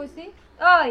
কইছি ওই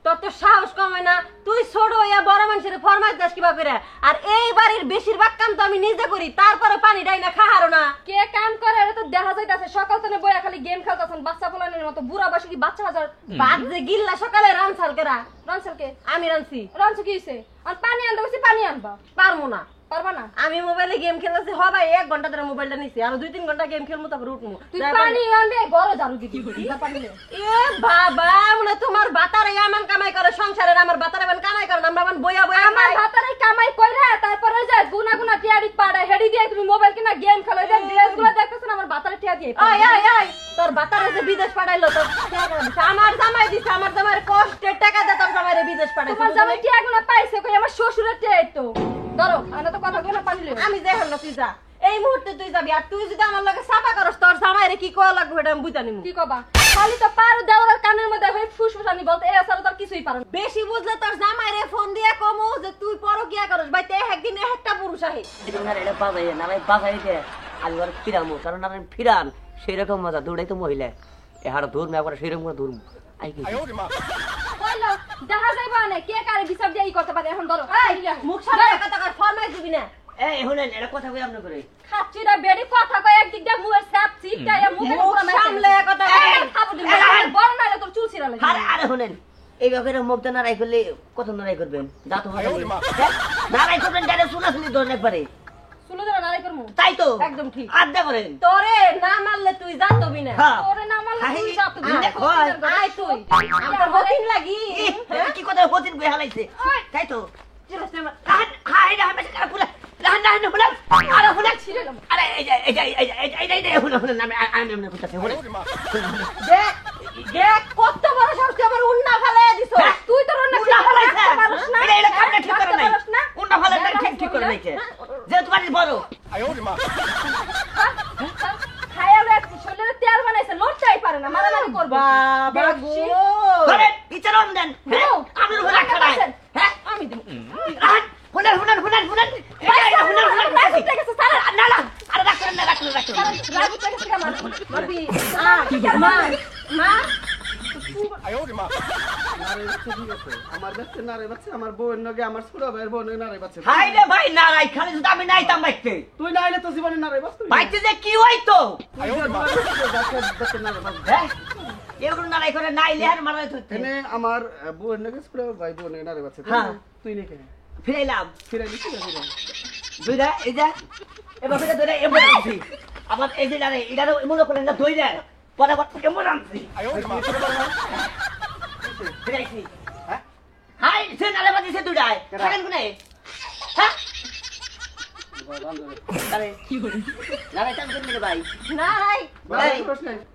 তোর তো সাহস কমে না তুই ছোট হইয়া বড় মানুষের ফরমাইশ দাস কিবা করে আর এই বাড়ির বেশিরভাগ কাম তো আমি নিজে করি তারপরে পানি ডাই না খাহারো না কে কাম করে এটা তো দেখা যাইতাছে সকাল থেকে বইয়া খালি গেম খেলতাছেন বাচ্চা পোলানের মতো বুড়া বয়সে কি বাচ্চা হাজার ভাত যে গিল্লা সকালে রানছাল কেরা রানছালকে আমি রানছি রানছ কি হইছে আর পানি আনতে কইছি পানি আনবা পারমু না পারবা না আমি মোবাইলে গেম খেলতেছি হ ভাই 1 ঘন্টা ধরে মোবাইলটা নিছি আর 2-3 ঘন্টা গেম খেলমু তারপর উঠমু তুই পানি আনবে ঘরে ঝাড়ু দিবি পানি নে এ বাবা মনে তোমার বাতারে এমন কামাই করে সংসারের আমার বাতারে এমন কামাই করে আমরা এমন বইয়া বইয়া আমার ভাতারে কামাই কইরা তারপরে যে গুনা গুনা টিয়ারি পাড়া হেডি দিয়ে তুমি মোবাইল কিনা গেম খেলো যে ড্রেসগুলো দেখতেছ আমার ভাতারে টিয়া দিয়ে ওই ওই ওই তোর বাতারে যে বিদেশ পাঠাইলো তো আমার জামাই দিছে আমার জামাইয়ের কষ্টের টাকা দিয়ে তোর জামাইরে বিদেশ পাঠাইছে তোমার জামাই টিয়াগুলো পাইছে কই আমার শ্বশুরের টিয়া তো ধরো আনা তো কথা কইনা পানি লিও আমি দেখল না তুই যা এই মুহূর্তে তুই যাবি আর তুই যদি আমার লগে সাফা করস তোর জামাইরে কি করা লাগবে এটা আমি বুঝা নিমু কি কবা খালি তো পারো দেওয়ার কানের মধ্যে হই ফুসফুসানি বলতে এ আসলে তোর কিছুই পারো বেশি বুঝলে তোর জামাইরে ফোন দিয়া কমু যে তুই পরকিয়া করস ভাই তে একদিন একটা পুরুষ আহে এটা বাজাই না ভাই বাজাই দে আমি আর ফিরামু কারণ আমি ফিরান সেই রকম মজা দৌড়াই তো মহিলা এহার দৌড় না করে সেই রকম দৌড় আই কি কইলো দেখা যাইবা না কে কারে বিচার দিয়ে করতে পারে এখন ধরো মুখ সামনে কথা কর ফরমাইশ দিবি না এই শুনেন এটা কথা কই আপনি করে খাচ্ছিরা বেডি কথা কই একদিক দিয়ে মুয়ে সাপ চিপটায়া মুখের উপর মারছে সামলে কথা খাবো দিন বড় নাইলে তোর চুল ছিড়া লাগে আরে আরে শুনেন এই ব্যাপারে মুখটা নাড়াই করলে কত নাড়াই করবেন যা তো নাড়াই করবেন ডাইরে শোনা শুনি ধরেন একবারে চুলো ধরে নাড়াই করমু তাই তো একদম ঠিক আড্ডা করেন তোরে না মারলে তুই জানতবি না তোরে না মারলে তুই সাপ তো দেখো আয় তুই আমার হতিন লাগি কি কথা হতিন বই হালাইছে তাই তো হাই না আমি কারা পুলা না না না পুলা আরে পুলা ছিড়ে গেল আরে এই হুনা হুনা আমি আমি কইতাছি হুনা দেখ দেখ কত বড় সাহস তুই আমার উন্না ফেলে দিছ তুই তোর না উন্না ফেলাইছে পারছ না এটা কামটা ঠিক করে নাই উন্না ফেলাইছে ঠিক করে নাইছে যে তোমার বড় খায়ালে শরীরে তেল বানাইছে লড়তেই পারে না মারামারি করব বাবা গো আরে ইচরম দেন আমি হুনা খাড়াই হ্যাঁ আমি দেব হুনা হুনা হুনা হুনা এটা হুনা হুনা রাগু থেকে সারা না না আরে রাখুন না রাখুন রাগু থেকে মার মারবি মা মা আমার বাচ্চা নারে বাচ্চা আমার বউয়ের নগে আমার ছোট ভাইয়ের বউ নগে নারে বাচ্চা হাই রে ভাই নারাই খালি যদি আমি নাইতাম বাইতে তুই না আইলে তো জীবনে নারে বাচ্চা বাইতে যে কি হইতো নারে বাচ্চা হ্যাঁ এগুলো নারাই করে নাইলে আর মারাই ধরতে এনে আমার বউয়ের নগে ছোট ভাই বউ নগে নারে বাচ্চা হ্যাঁ। তুই নে কেন ফিরাইলাম ফিরাই দিছিস না দুইটা এই যা এবার ফিরে ধরে এমন আনছি আবার এই যে নারে এটারও এমন করে না ধইরা পরে আবার এমন আনছি ফিরাইছি হ্যাঁ হাই সে নারে বাজিছে দুইটাই থাকেন কোনে হ্যাঁ আরে কি বলি নারে চান করে রে ভাই না রাই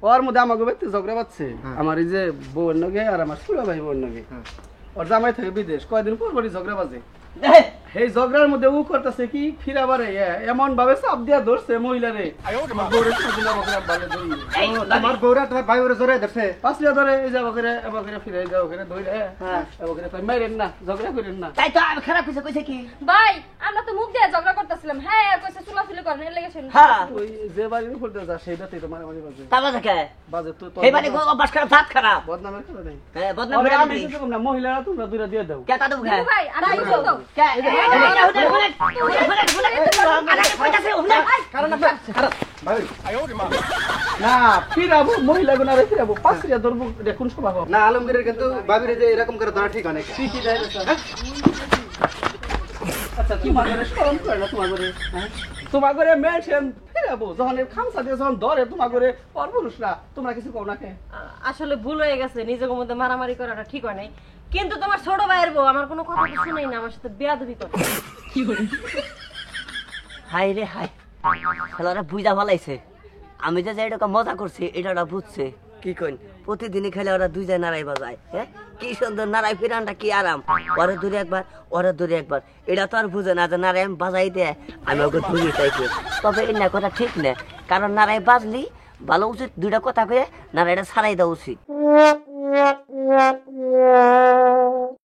ওর মধ্যে আমাকে ব্যক্তি ঝগড়া পাচ্ছে আমার এই যে বউয়ের নগে আর আমার ছোট ভাই বউয়ের নগে ওর জামাই থাকে বিদেশ কয়দিন পর পরই ঝগড়া বাজে এই ঝগড়ার মধ্যে ও করতেছে কি ফিরাবারে এমন ভাবে চাপ দিয়া ধরছে মহিলারে আমার বউরা তোমার ভাই ওরে জোরে ধরছে পাঁচলিয়া ধরে এই যাবো করে এবার করে ফিরে যাবো করে ধরে এবার করে মাইরেন না ঝগড়া করেন না তাই তো আমি খারাপ কিছু কইছে কি ভাই আমরা তো মুখ দিয়ে ঝগড়া করতেছিলাম হ্যাঁ আর কইছে চুলাচুলি করেন এর লাগি শুনি হ্যাঁ ওই যে বাড়ির উপর দিয়ে যা সেইটাতেই তো মারামারি বাজে তাবা থাকে বাজে তো এই মানে বাস খারাপ ভাত খারাপ বদনামের কথা নেই হ্যাঁ বদনাম তবে করে আমি দিবি কিছু কম না মহিলারা তোমরা দুইটা দিয়ে দাও কে তাদু খায় ভাই আর আই তো কে না ফিরাবো মহিলা গুনারে ফিরাবো পাঁচরিয়া ধরবো দেখুন স্বভাব না আলমগীরের কিন্তু ভাবিরে যে এরকম করে ধরা ঠিক অনেক কি দেয় আচ্ছা তোমার ঘরে শরম করে না তোমার ঘরে তোমার ঘরে মেশন ফিরাবো যখন খামসা দিয়ে যখন ধরে তোমার ঘরে পরপুরুষরা তোমরা কিছু কও না কে আসলে ভুল হয়ে গেছে নিজের মধ্যে মারামারি করাটা ঠিক হয় নাই কিন্তু তোমার ছোট ভাইয়ের বউ আমার কোনো কথা তো শুনেই না আমার সাথে বেয়াদবি করে কি বলি হাই রে হাই খেলারা বুঝা ভালাইছে আমি যে এটা মজা করছি এটা ওরা বুঝছে কি কইন প্রতিদিনই খেলে ওরা দুইজন নারাই বাজায় হ্যাঁ কি সুন্দর নারাই ফিরানটা কি আরাম ওরে দূরে একবার ওরে দূরে একবার এটা তো আর বুঝে না যে নারাই আমি বাজাই দেয় আমি ওকে ধুরি চাইছি তবে এই না কথা ঠিক না কারণ নারাই বাজলি ভালো উচিত দুইটা কথা কয়ে নারাইটা ছাড়াই দেওয়া উচিত